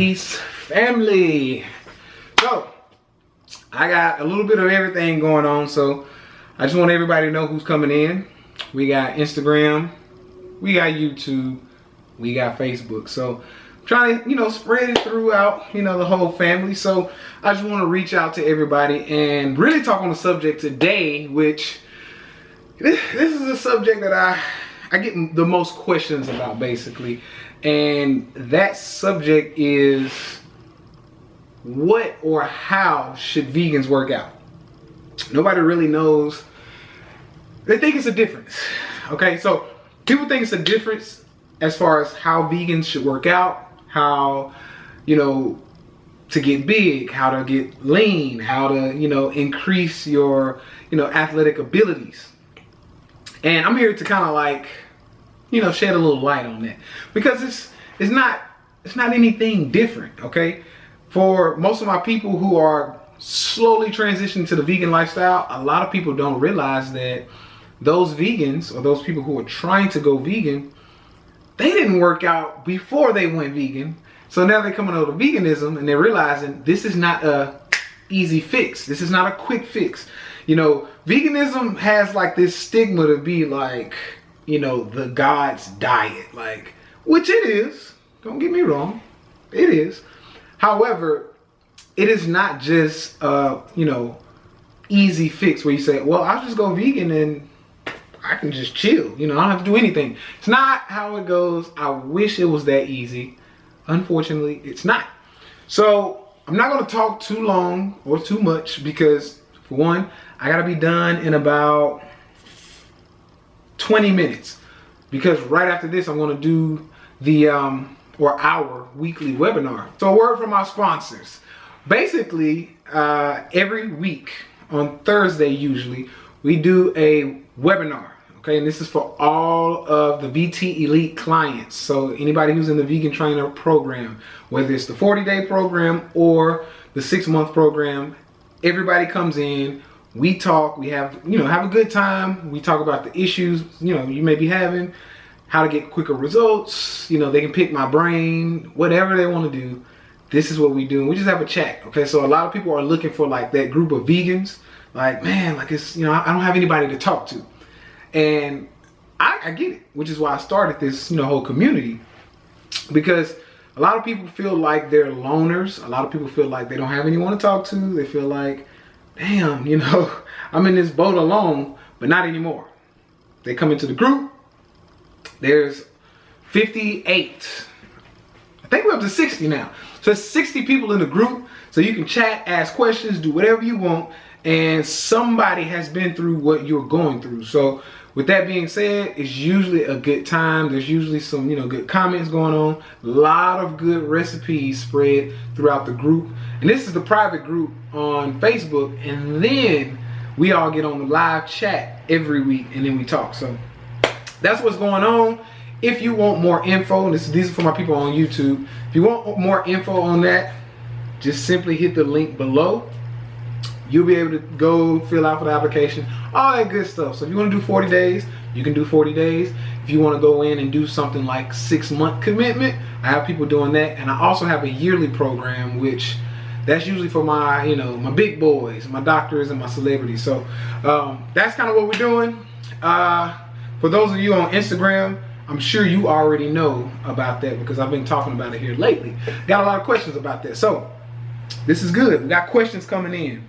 Peace, family. So, I got a little bit of everything going on, so I just want everybody to know who's coming in. We got Instagram, we got YouTube, we got Facebook. So, I'm trying to, spread it throughout, the whole family. So, I just want to reach out to everybody and really talk on the subject today, which this is a subject that I get the most questions about, basically. And that subject is, what or how should vegans work out? Nobody really knows. They think it's a difference. Okay, so people think it's a difference as far as how vegans should work out, how, to get big, how to get lean, how to, increase your, athletic abilities. And I'm here to kind of like, shed a little light on that, because it's not anything different, okay? For most of my people who are slowly transitioning to the vegan lifestyle, a lot of people don't realize that those vegans, or those people who are trying to go vegan, they didn't work out before they went vegan. So now they're coming over to veganism and they're realizing this is not a easy fix. This is not a quick fix. Veganism has like this stigma to be like, the God's diet, like, which it is. Don't get me wrong, it is. However, it is not just easy fix where you say, well, I'll just go vegan and I can just chill. I don't have to do anything. It's not how it goes. I wish it was that easy. Unfortunately, it's not. So I'm not going to talk too long or too much because, for one, I got to be done in about 20 minutes. Because right after this, I'm going to do the our weekly webinar. So a word from our sponsors. Basically, every week on Thursday usually, we do a webinar. Okay, and this is for all of the VT Elite clients. So anybody who's in the Vegan Trainer program, whether it's the 40-day program or the 6-month program, everybody comes in. We talk. We have have a good time. We talk about the issues you may be having, how to get quicker results. They can pick my brain, whatever they want to do. This is what we do. We just have a chat. Okay, so a lot of people are looking for like that group of vegans. Like, man, like it's I don't have anybody to talk to. And I get it, which is why I started this whole community, because a lot of people feel like they're loners. A lot of people feel like they don't have anyone to talk to. They feel like, damn, I'm in this boat alone, but not anymore. They come into the group. There's 58. I think we're up to 60 now. So there's 60 people in the group. So you can chat, ask questions, do whatever you want. And somebody has been through what you're going through. So with that being said, it's usually a good time. There's usually some, good comments going on. A lot of good recipes spread throughout the group. And this is the private group on Facebook. And then we all get on the live chat every week and then we talk. So that's what's going on. If you want more info, these are for my people on YouTube. If you want more info on that, just simply hit the link below. You'll be able to go fill out for the application, all that good stuff. So if you want to do 40 days, you can do 40 days. If you want to go in and do something like 6-month commitment, I have people doing that. And I also have a yearly program, which that's usually for my, my big boys, my doctors and my celebrities. So that's kind of what we're doing. For those of you on Instagram, I'm sure you already know about that because I've been talking about it here lately. Got a lot of questions about that. So this is good. We got questions coming in.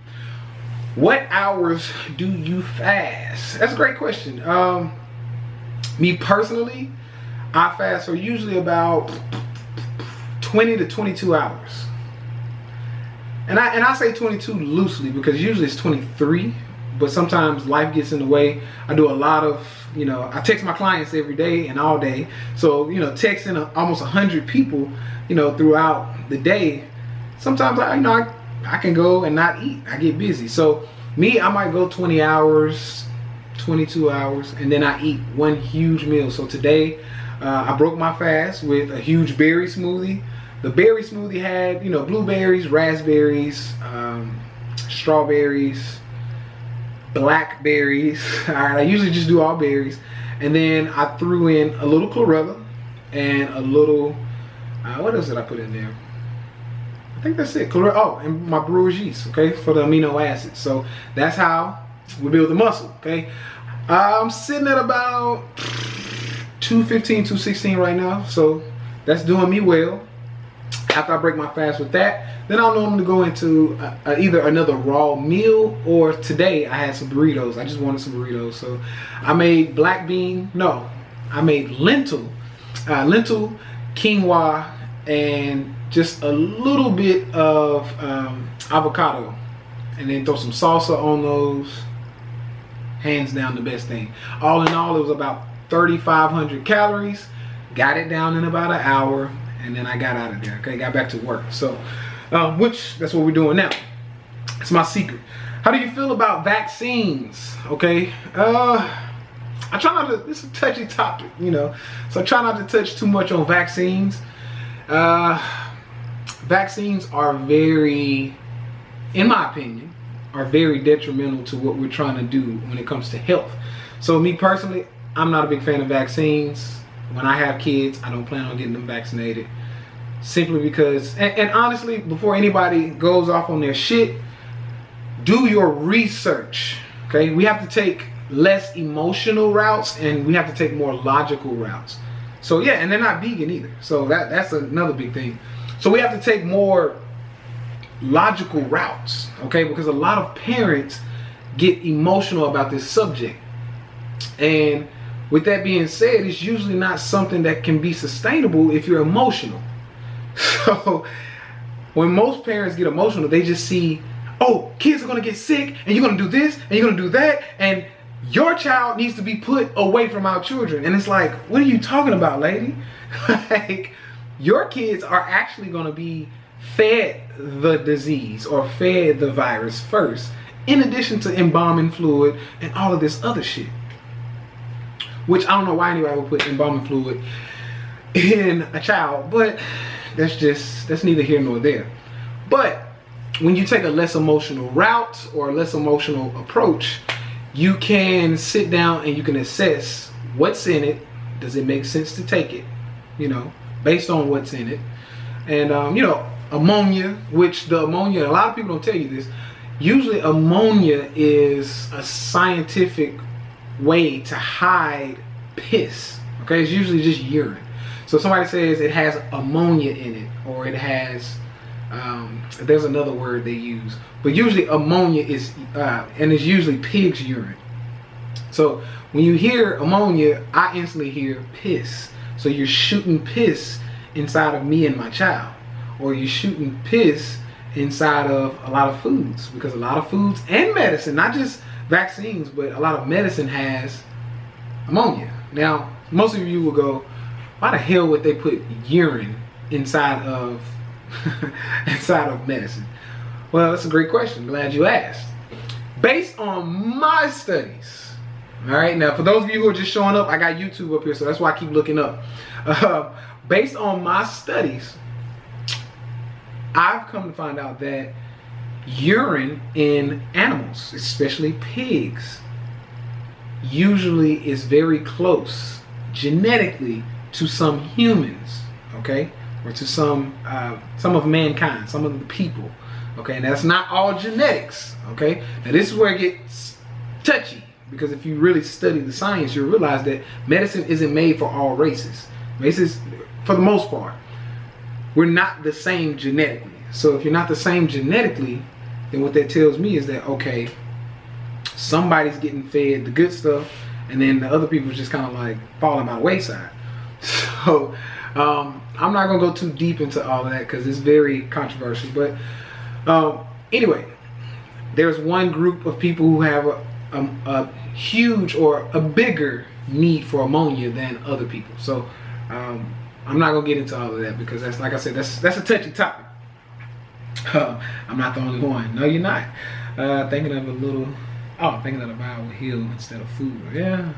What hours do you fast? That's a great question. Me personally, I fast for usually about 20 to 22 hours. And I say 22 loosely because usually it's 23, but sometimes life gets in the way. I do a lot of, I text my clients every day and all day. So, texting almost 100 people, throughout the day. Sometimes I can go and not eat. I get busy. So me, I might go 20 hours, 22 hours, and then I eat one huge meal. So today, I broke my fast with a huge berry smoothie. The berry smoothie had, blueberries, raspberries, strawberries, blackberries. All right, I usually just do all berries. And then I threw in a little chlorella and a little, what else did I put in there? I think that's it. Oh, and my brewer's yeast, okay, for the amino acids. So that's how we build the muscle, okay. I'm sitting at about 215, 216 right now, so that's doing me well. After I break my fast with that, then I'll normally go into either another raw meal, or today I had some burritos. I just wanted some burritos, so I made I made lentil, quinoa, and just a little bit of avocado, and then throw some salsa on those. Hands down the best thing. All in all, it was about 3,500 calories. Got it down in about an hour, and then I got out of there. Okay, got back to work. So, which that's what we're doing now. It's my secret. How do you feel about vaccines? Okay, I try not to. It's a touchy topic, you know. So I try not to touch too much on vaccines. Vaccines are very, in my opinion, are very detrimental to what we're trying to do when it comes to health. So me personally, I'm not a big fan of vaccines. When I have kids, I don't plan on getting them vaccinated. Simply because, and honestly, before anybody goes off on their shit, do your research, okay? We have to take less emotional routes, and we have to take more logical routes. So yeah, and they're not vegan either. So that's another big thing. So we have to take more logical routes, okay? Because a lot of parents get emotional about this subject, and with that being said, it's usually not something that can be sustainable if you're emotional. So when most parents get emotional, they just see, oh, kids are gonna get sick, and you're gonna do this, and you're gonna do that, and your child needs to be put away from our children. And it's like, what are you talking about, lady? Like, your kids are actually gonna be fed the disease or fed the virus first, in addition to embalming fluid and all of this other shit. Which I don't know why anybody would put embalming fluid in a child, but that's neither here nor there. But when you take a less emotional route or a less emotional approach, you can sit down and you can assess what's in it. Does it make sense to take it? You know, based on what's in it. And you know, ammonia, which a lot of people don't tell you this, usually ammonia is a scientific way to hide piss, okay? It's usually just urine. So if somebody says it has ammonia in it, or it has, there's another word they use, but usually ammonia is, and it's usually pig's urine. So when you hear ammonia, I instantly hear piss. So you're shooting piss inside of me and my child. Or you're shooting piss inside of a lot of foods, because a lot of foods and medicine, not just vaccines, but a lot of medicine has ammonia. Now, most of you will go, why the hell would they put urine inside of inside of medicine? Well, that's a great question. Glad you asked. Based on my studies, all right, now for those of you who are just showing up, I got YouTube up here, so that's why I keep looking up. Based on my studies, I've come to find out that urine in animals, especially pigs, usually is very close genetically to some humans, okay, or to some of mankind, some of the people, okay. And that's not all genetics, okay. Now this is where it gets touchy, because if you really study the science, you'll realize that medicine isn't made for all races. Races, for the most part, we're not the same genetically. So if you're not the same genetically, then what that tells me is that, okay, somebody's getting fed the good stuff, and then the other people just kind of like falling by the wayside. So I'm not gonna go too deep into all of that because it's very controversial. But anyway, there's one group of people who have a huge or a bigger need for ammonia than other people. So I'm not gonna get into all of that because that's, like I said, that's a touchy topic. I'm not the only one. No, you're not. Thinking of a little. Oh, thinking that a vowel will heal instead of food. Yeah,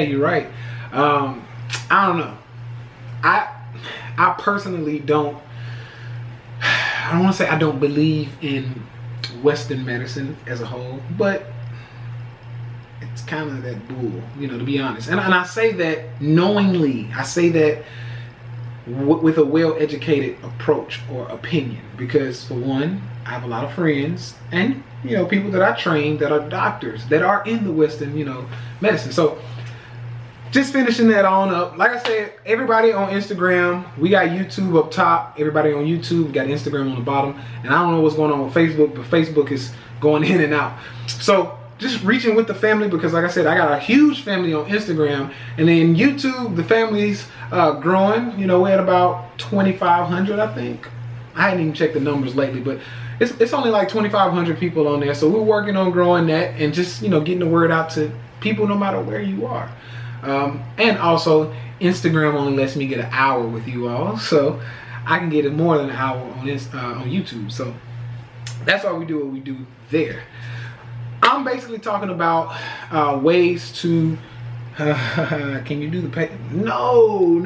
you're right. I don't know. I personally don't. I don't want to say I don't believe in Western medicine as a whole, but it's kind of that bull, you know, to be honest. And I say that knowingly. I say that with a well-educated approach or opinion. Because for one, I have a lot of friends and, you know, people that I train that are doctors that are in the Western, you know, medicine. So just finishing that on up. Like I said, everybody on Instagram, we got YouTube up top. Everybody on YouTube, we got Instagram on the bottom. And I don't know what's going on with Facebook, but Facebook is going in and out. So just reaching with the family, because like I said, I got a huge family on Instagram. And then YouTube, the family's growing. You know, we're at about 2,500, I think. I hadn't even checked the numbers lately, but it's only like 2,500 people on there. So we're working on growing that and just, you know, getting the word out to people no matter where you are. And also, Instagram only lets me get an hour with you all, so I can get it more than an hour on YouTube. So that's why we do what we do there. I'm basically talking about ways to. Can you do the No.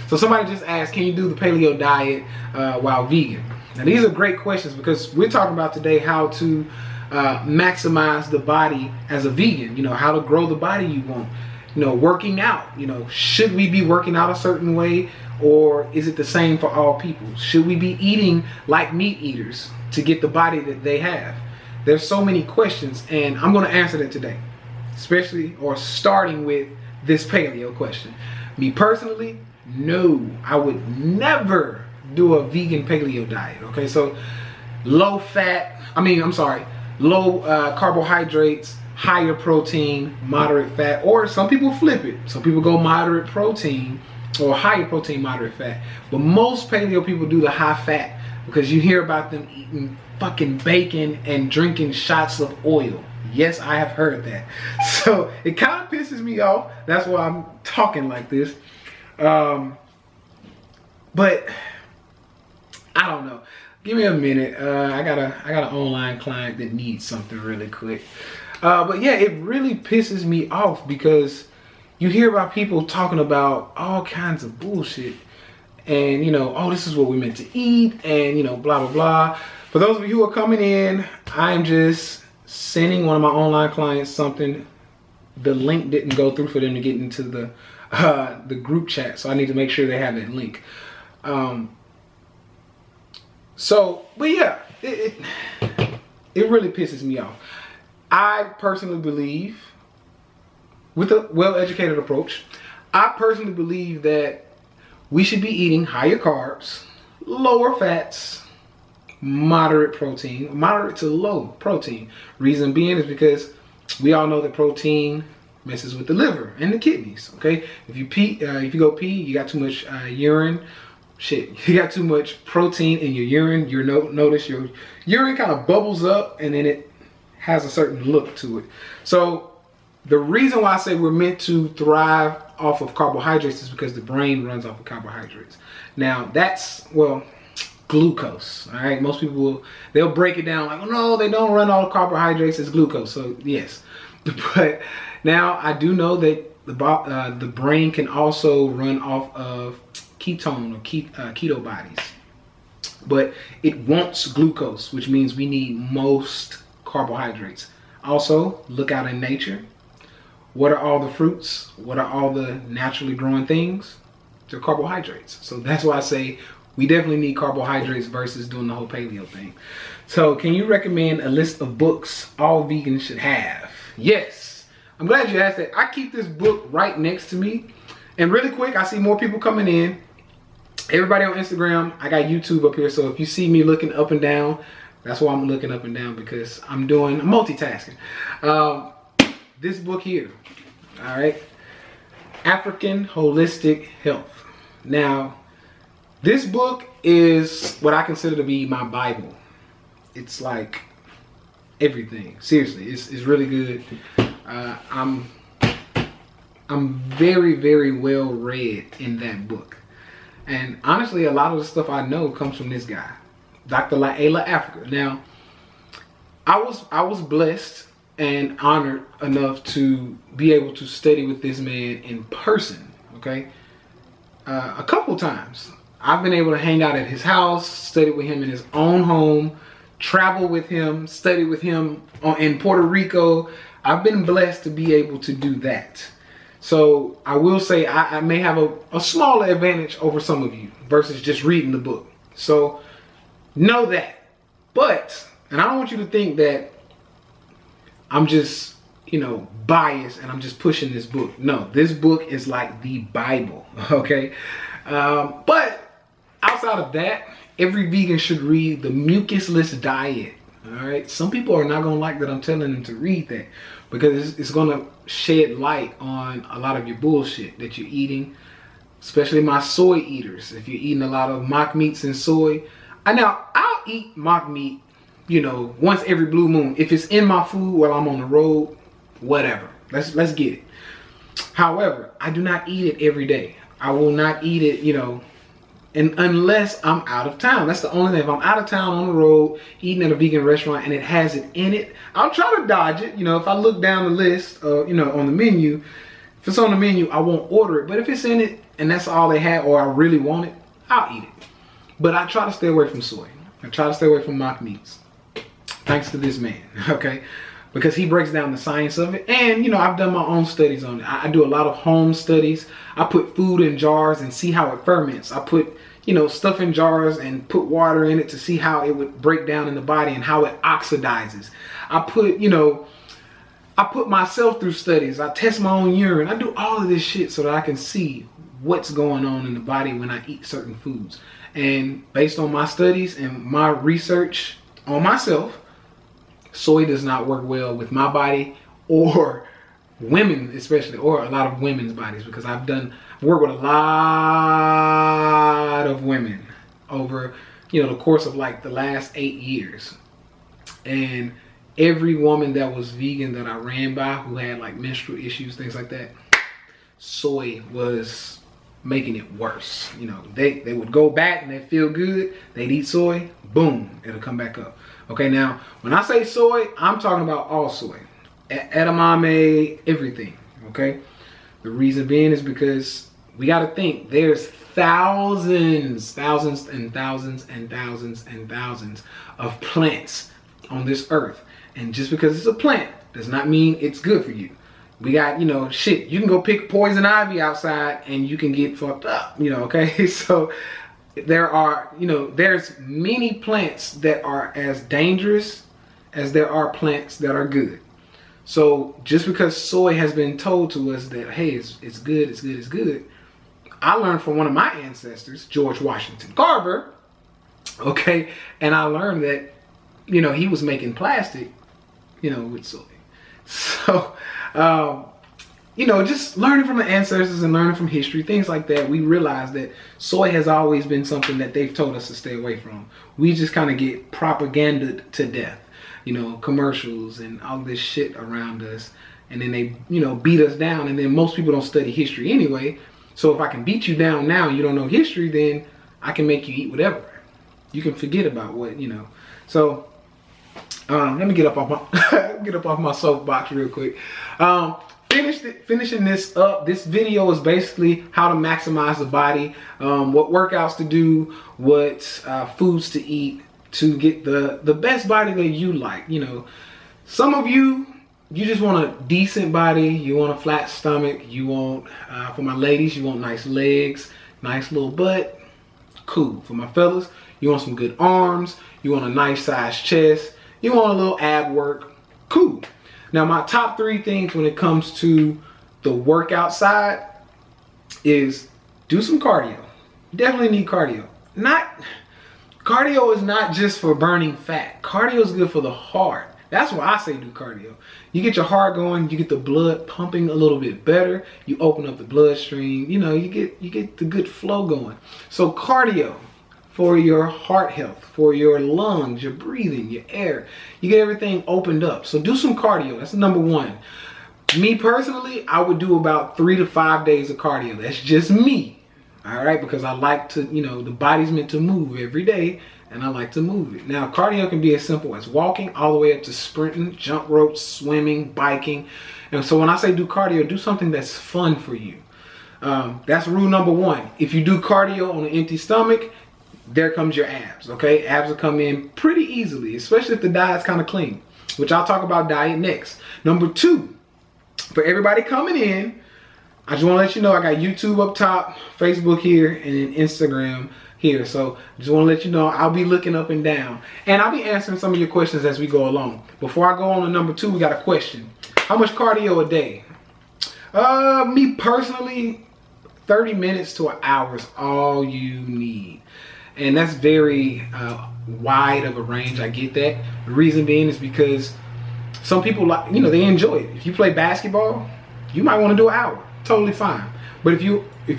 So somebody just asked, can you do the paleo diet while vegan? Now these are great questions, because we're talking about today how to maximize the body as a vegan. You know, how to grow the body you want. You know, working out, you know, should we be working out a certain way, or is it the same for all people? Should we be eating like meat eaters to get the body that they have? There's so many questions, and I'm going to answer that today, especially or starting with this paleo question. Me personally, no, I would never do a vegan paleo diet. Okay, so low carbohydrates, higher protein, moderate fat, or some people flip it. Some people go moderate protein or higher protein, moderate fat. But most paleo people do the high fat, because you hear about them eating fucking bacon and drinking shots of oil. Yes, I have heard that. So it kind of pisses me off. That's why I'm talking like this. But I don't know. Give me a minute. I got an online client that needs something really quick. But yeah, it really pisses me off, because you hear about people talking about all kinds of bullshit, and you know, oh, this is what we meant to eat, and you know, blah blah blah. For those of you who are coming in, I am just sending one of my online clients something. The link didn't go through for them to get into the group chat, so I need to make sure they have that link. But yeah, it really pisses me off. I personally believe, with a well-educated approach, I personally believe that we should be eating higher carbs, lower fats, moderate protein, moderate to low protein. Reason being is because we all know that protein messes with the liver and the kidneys. Okay, if you go pee, you got too much urine. Shit, you got too much protein in your urine. Notice your urine kind of bubbles up, and then it has a certain look to it. So the reason why I say we're meant to thrive off of carbohydrates is because the brain runs off of carbohydrates. Now that's, well, glucose. All right, most people they'll break it down like, oh, no, they don't run all carbohydrates, it's glucose. So yes, but now I do know that the brain can also run off of ketone or keto bodies, but it wants glucose, which means we need most carbohydrates. Also, look out in nature. What are all the fruits? What are all the naturally growing things? They're carbohydrates. So that's why I say we definitely need carbohydrates versus doing the whole paleo thing. So can you recommend a list of books all vegans should have? Yes. I'm glad you asked that. I keep this book right next to me. And really quick, I see more people coming in. Everybody on Instagram, I got YouTube up here. So if you see me looking up and down, that's why I'm looking up and down, because I'm multitasking. This book here, all right, African Holistic Health. Now, this book is what I consider to be my Bible. It's like everything. Seriously, it's really good. I'm very, very well read in that book. And honestly, a lot of the stuff I know comes from this guy, Dr. Llaila Afrika. Now, I was blessed and honored enough to be able to study with this man in person, okay? A couple times. I've been able to hang out at his house, study with him in his own home, travel with him, study with him in Puerto Rico. I've been blessed to be able to do that. So I will say I may have a smaller advantage over some of you versus just reading the book. So know that. But, and I don't want you to think that I'm just, biased and I'm just pushing this book. No, this book is like the Bible, okay? But outside of that, every vegan should read the Mucusless Diet, all right? Some people are not going to like that I'm telling them to read that because it's going to shed light on a lot of your bullshit that you're eating, especially my soy eaters. If you're eating a lot of mock meats and soy, I'll eat mock meat, once every blue moon. If it's in my food while I'm on the road, whatever. Let's get it. However, I do not eat it every day. I will not eat it, and unless I'm out of town. That's the only thing. If I'm out of town on the road, eating at a vegan restaurant and it has it in it, I'll try to dodge it. If I look down the list, on the menu, if it's on the menu, I won't order it. But if it's in it and that's all they have, or I really want it, I'll eat it. But I try to stay away from soy. I try to stay away from mock meats. Thanks to this man, okay? Because he breaks down the science of it. And, I've done my own studies on it. I do a lot of home studies. I put food in jars and see how it ferments. I put, stuff in jars and put water in it to see how it would break down in the body and how it oxidizes. I put myself through studies. I test my own urine. I do all of this shit so that I can see what's going on in the body when I eat certain foods. And based on my studies and my research on myself, soy does not work well with my body or women especially, or a lot of women's bodies, because I've worked with a lot of women over, the course of like the last 8 years. And every woman that was vegan that I ran by who had like menstrual issues, things like that, soy was making it worse. They would go back and they feel good, they'd eat soy, boom, it'll come back up. Okay, now when I say soy, I'm talking about all soy, edamame, everything. Okay, the reason being is because we got to think there's thousands and thousands of plants on this earth, and just because it's a plant does not mean it's good for you. We got, shit, you can go pick poison ivy outside and you can get fucked up, okay? So there are, there's many plants that are as dangerous as there are plants that are good. So just because soy has been told to us that, hey, it's good, it's good, it's good, I learned from one of my ancestors, George Washington Carver, okay? And I learned that, he was making plastic, with soy. So, just learning from the ancestors and learning from history, things like that, we realize that soy has always been something that they've told us to stay away from. We just kind of get propagandaed to death, commercials and all this shit around us. And then they, beat us down. And then most people don't study history anyway. So if I can beat you down now and you don't know history, then I can make you eat whatever. You can forget about what, So let me get up off my soapbox real quick. Finishing this up. This video is basically how to maximize the body, what workouts to do, what foods to eat to get the best body that you like. Some of you just want a decent body. You want a flat stomach. You want, for my ladies, you want nice legs, nice little butt. Cool. For my fellas, you want some good arms. You want a nice size chest. You want a little ab work. Cool. Now, my top 3 things when it comes to the workout side is do some cardio. You definitely need cardio. Cardio is not just for burning fat. Cardio is good for the heart. That's why I say do cardio. You get your heart going, you get the blood pumping a little bit better, you open up the bloodstream, you get the good flow going. So cardio for your heart health, for your lungs, your breathing, your air. You get everything opened up. So do some cardio. That's number 1. Me personally, I would do about 3 to 5 days of cardio. That's just me. All right, because I like to, the body's meant to move every day, and I like to move it. Now, cardio can be as simple as walking all the way up to sprinting, jump ropes, swimming, biking. And so when I say do cardio, do something that's fun for you. That's rule number 1. If you do cardio on an empty stomach, there comes your abs, okay? Abs will come in pretty easily, especially if the diet's kind of clean, which I'll talk about diet next. Number 2, for everybody coming in, I just want to let you know I got YouTube up top, Facebook here, and then Instagram here. So just want to let you know I'll be looking up and down. And I'll be answering some of your questions as we go along. Before I go on to number 2, we got a question. How much cardio a day? Me personally, 30 minutes to an hour is all you need. And that's very wide of a range. I get that. The reason being is because some people, like, you know, they enjoy it. If you play basketball, you might want to do an hour. Totally fine. But if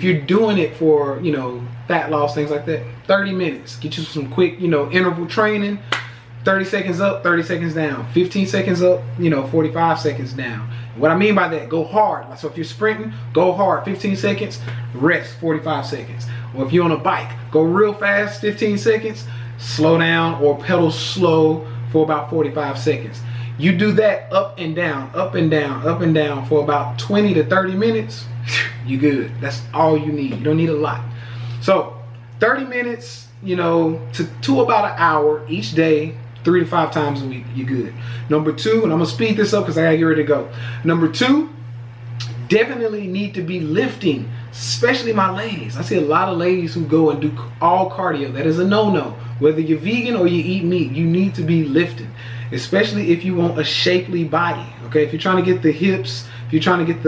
you're doing it for, you know, fat loss, things like that, 30 minutes. Get you some quick, you know, interval training. 30 seconds up, 30 seconds down. 15 seconds up, you know, 45 seconds down. What I mean by that, go hard. So if you're sprinting, go hard, 15 seconds, rest, 45 seconds. Or if you're on a bike, go real fast, 15 seconds, slow down or pedal slow for about 45 seconds. You do that up and down, up and down, up and down for about 20 to 30 minutes, you good. That's all you need. You don't need a lot. So 30 minutes, you know, to about an hour each day, 3 to 5 times a week, you're good. Number 2, and I'm gonna speed this up because I gotta get ready to go. Number 2, definitely need to be lifting, especially my ladies. I see a lot of ladies who go and do all cardio. That is a no-no. Whether you're vegan or you eat meat, you need to be lifting, especially if you want a shapely body. Okay, if you're trying to get the hips, if you're trying to get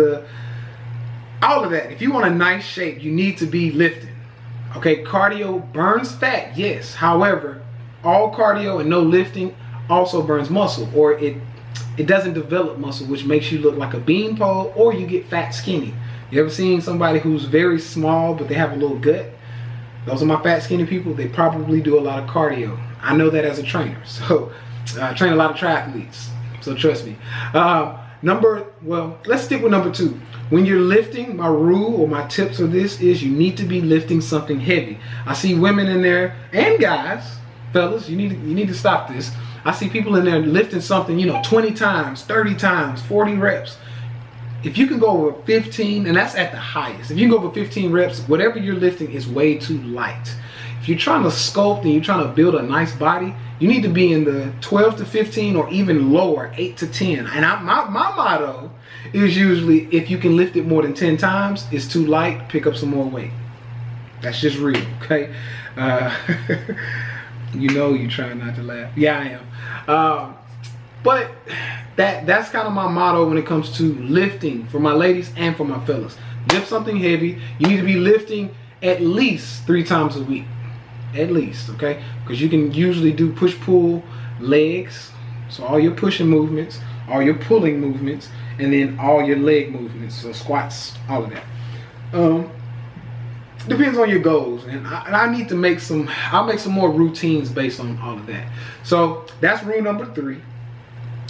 all of that, if you want a nice shape, you need to be lifting. Okay, cardio burns fat, yes. However, all cardio and no lifting also burns muscle, or it doesn't develop muscle, which makes you look like a beanpole, or you get fat skinny. You ever seen somebody who's very small but they have a little gut? Those are my fat skinny people. They probably do a lot of cardio. I know that as a trainer. So I train a lot of triathletes, so trust me. Let's stick with number 2. When you're lifting, my rule or my tips for this is you need to be lifting something heavy. I see women in there, and guys, fellas, you need to stop this. I see people in there lifting something, you know, 20 times, 30 times, 40 reps. If you can go over 15, and that's at the highest, if you can go over 15 reps, whatever you're lifting is way too light. If you're trying to sculpt and you're trying to build a nice body, you need to be in the 12 to 15 or even lower, 8 to 10. And my motto is usually, if you can lift it more than 10 times, it's too light, pick up some more weight. That's just real, okay? You know you're trying not to laugh. Yeah, I am. But that's kind of my motto when it comes to lifting for my ladies and for my fellas. Lift something heavy. You need to be lifting at least 3 times a week. At least, okay? Because you can usually do push-pull legs. So all your pushing movements, all your pulling movements, and then all your leg movements. So squats, all of that. Depends on your goals, and I need to make some. I'll make some more routines based on all of that. So that's rule number 3.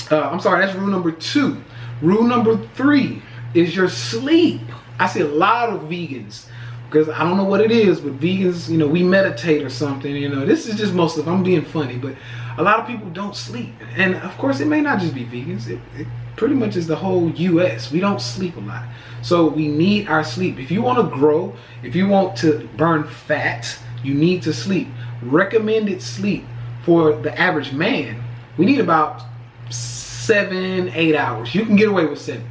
That's rule number 2. Rule number 3 is your sleep. I see a lot of vegans, because I don't know what it is, but vegans, you know, we meditate or something. You know, this is just most of. I'm being funny, but a lot of people don't sleep, and of course, it may not just be vegans. It pretty much is the whole U.S. We don't sleep a lot. So we need our sleep. If you want to grow, if you want to burn fat, you need to sleep. Recommended sleep for the average man, we need about 7-8 hours. You can get away with 7,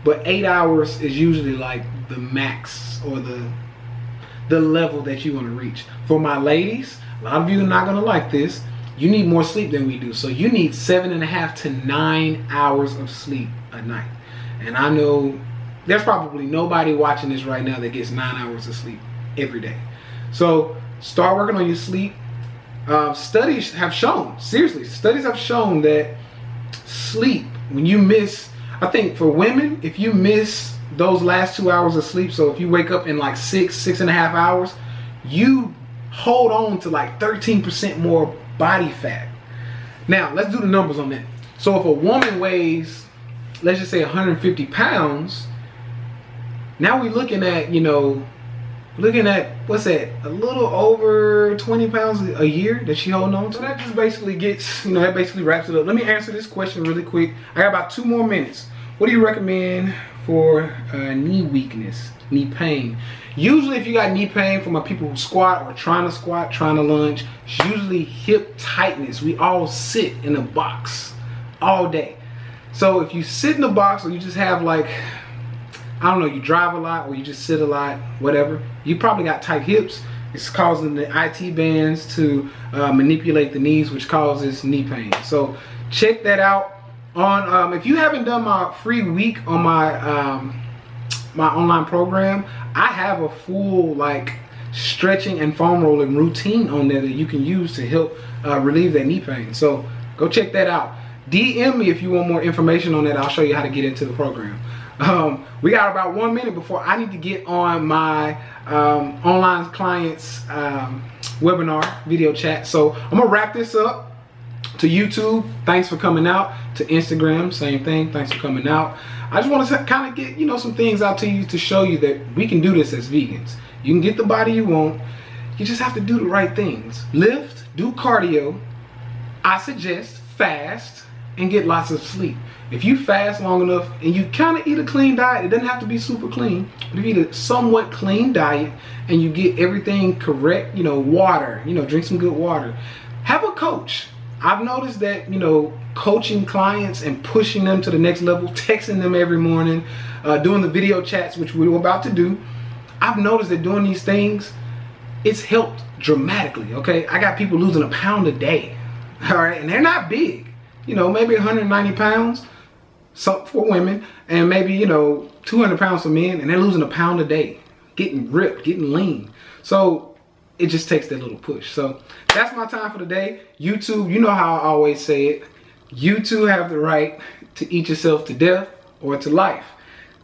but 8 hours is usually like the max or the level that you want to reach. For my ladies, a lot of you are not going to like this. You need more sleep than we do. So you need 7.5 to 9 hours of sleep a night. And I know there's probably nobody watching this right now that gets 9 hours of sleep every day. So start working on your sleep. Studies have shown, seriously, studies have shown that sleep, when you miss, I think for women, if you miss those last 2 hours of sleep, so if you wake up in like 6.5 hours, you hold on to like 13% more body fat. Now, let's do the numbers on that. So if a woman weighs, let's just say 150 pounds, now we're looking at, you know, what's that, a little over 20 pounds a year that she holding on to. So that just basically gets, you know, that basically wraps it up. Let me answer this question really quick. I got about 2 more minutes. What do you recommend for knee weakness, knee pain? Usually if you got knee pain, for my people who squat or trying to lunge, it's usually hip tightness. We all sit in a box all day. So if you sit in a box or you just have like I don't know, you drive a lot or you just sit a lot, whatever, you probably got tight hips. It's causing the IT bands to manipulate the knees, which causes knee pain. So check that out. On if you haven't done my free week on my my online program, I have a full like stretching and foam rolling routine on there that you can use to help relieve that knee pain. So go check that out. DM me if you want more information on that. I'll show you how to get into the program. We got about 1 minute before I need to get on my online clients webinar video chat. So I'm gonna wrap this up. To YouTube, thanks for coming out. To Instagram, same thing, thanks for coming out. I just want to kind of get, you know, some things out to you to show you that we can do this as vegans. You can get the body you want. You just have to do the right things. Lift, do cardio. I suggest fast and get lots of sleep. If you fast long enough and you kind of eat a clean diet, it doesn't have to be super clean, but if you eat a somewhat clean diet and you get everything correct, you know, water, you know, drink some good water. Have a coach. I've noticed that, you know, coaching clients and pushing them to the next level, texting them every morning, doing the video chats, which we're about to do. I've noticed that doing these things, it's helped dramatically, okay? I got people losing 1 pound a day, all right? And they're not big, you know, maybe 190 pounds for women, and maybe, you know, 200 pounds for men, and they're losing 1 pound a day, getting ripped, getting lean. So it just takes that little push. So that's my time for the day. YouTube, you know how I always say it. You too have the right to eat yourself to death or to life.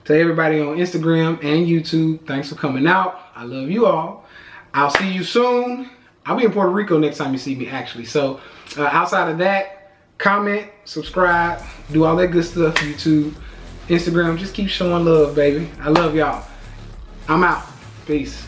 To everybody on Instagram and YouTube, thanks for coming out. I love you all. I'll see you soon. I'll be in Puerto Rico next time you see me, actually. So outside of that, comment, subscribe, do all that good stuff. YouTube, Instagram, just keep showing love, baby. I love y'all. I'm out. Peace.